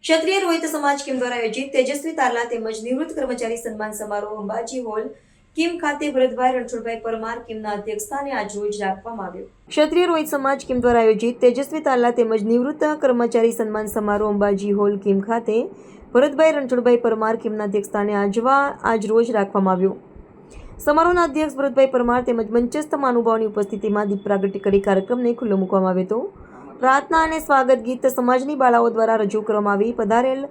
ક્ષત્રિય રોહિત સમાજ કિમ દ્વારા આયોજિત તેજસ્વી તારલા તેમજ નિવૃત્ત કર્મચારી સન્માન સમારોહ અંબાજી હોલ કિમ ખાતે ભરતભાઈ રણછોડભાઈ પરમાર કિમના અધ્યક્ષસ્થાને આજરોજ રાખવામાં આવ્યો. ક્ષત્રિય રોહિત સમાજ કિમ દ્વારા આયોજિત તેજસ્વી તારલા તેમજ નિવૃત્ત કર્મચારી સન્માન સમારોહ અંબાજી હોલ કિમ ખાતે ભરતભાઈ રણછોડભાઈ પરમાર કિમના અધ્યક્ષસ્થાને આજરોજ રાખવામાં આવ્યો. સમારોહના અધ્યક્ષ ભરતભાઈ પરમાર તેમજ મંચસ્થ મહાનુભાવોની ઉપસ્થિતિમાં દીપ પ્રાગટ્ય કરી કાર્યક્રમને ખુલ્લો મૂકવામાં આવ્યો હતો. પ્રાર્થના અને સ્વાગત ગીત સમાજની બાળાઓ દ્વારા રજૂ કરવામાં આવી. પધારેલ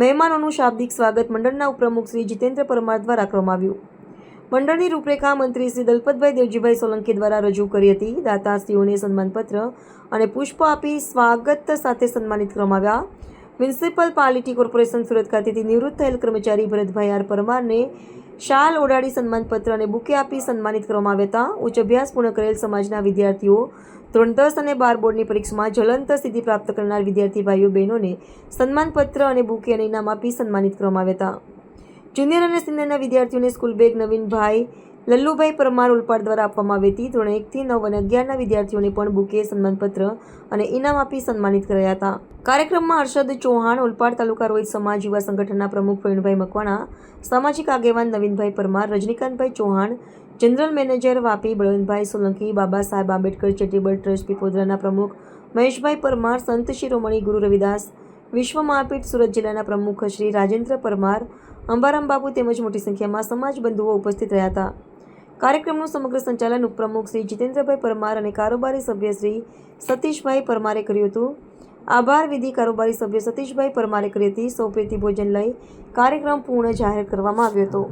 મહેમાનોનું શાબ્દિક સ્વાગત મંડળના ઉપપ્રમુખ શ્રી જીતેન્દ્ર પરમાર દ્વારા કરવામાં આવ્યું. મંડળની રૂપરેખા મંત્રી શ્રી દલપતભાઈ દેવજીભાઈ સોલંકી દ્વારા રજૂ કરી હતી. દાતાશ્રીઓને સન્માનપત્ર અને પુષ્પ આપી સ્વાગત સાથે સન્માનિત કરવામાં આવ્યા. મ્યુનિસિપલ પાલિટી કોર્પોરેશન સુરત ખાતેથી નિવૃત્ત થયેલ કર્મચારી ભરતભાઈ આર પરમારને શાલ ઓઢાડી સન્માનપત્ર અને બુકે આપી સન્માનિત કરવામાં આવ્યા હતા. ઉચ્ચ અભ્યાસ પૂર્ણ કરેલ સમાજના વિદ્યાર્થીઓ ધોરણ 10 અને 12 બોર્ડની પરીક્ષામાં જ્વલંત સિદ્ધિ પ્રાપ્ત કરનાર વિદ્યાર્થી ભાઈઓ બહેનોને સન્માનપત્ર અને બુકે અને ઇનામ આપી સન્માનિત કરવામાં આવ્યા હતા. જુનિયર અને સિનિયરના વિદ્યાર્થીઓને સ્કૂલ બેગ નવીનભાઈ લલ્લુભાઈ પરમાર ઉલપાડ દ્વારા આપવામાં આવી હતી. ધોરણ 1 થી 9 અને 11ના વિદ્યાર્થીઓને પણ બુકે, સન્માનપત્ર અને ઇનામ આપી સન્માનિત કર્યા હતા. કાર્યક્રમમાં હર્ષદ ચૌહાણ, ઉલપાડ તાલુકા રોહિત સમાજ યુવા સંગઠનના પ્રમુખ પ્રવીણભાઈ મકવાણા, સામાજિક આગેવાન Navinbhai Parmar, રજનીકાંતભાઈ Chauhan, general manager Vapi Balwantbhai Solanki, Baba Saheb Ambedkar charitable trust પીપોદરાના પ્રમુખ મહેશભાઈ પરમાર, સંત શિરોમણી ગુરુ રવિદાસ વિશ્વ મહાપીઠ સુરત જિલ્લાના પ્રમુખ શ્રી રાજેન્દ્ર પરમાર, અંબારામ બાપુ તેમજ મોટી સંખ્યામાં સમાજ બંધુઓ ઉપસ્થિત રહ્યા હતા. કાર્યક્રમનું સમગ્ર સંચાલન ઉપપ્રમુખ શ્રી જીતેન્દ્રભાઈ પરમાર અને કારોબારી સભ્ય શ્રી સતીશભાઈ પરમારે કર્યું હતું. આભાર વિધિ કારોબારી સભ્ય સતીશભાઈ પરમારે કરી હતી. સૌ પ્રીતિ ભોજન લઈ કાર્યક્રમ પૂર્ણ જાહેર કરવામાં આવ્યો હતો.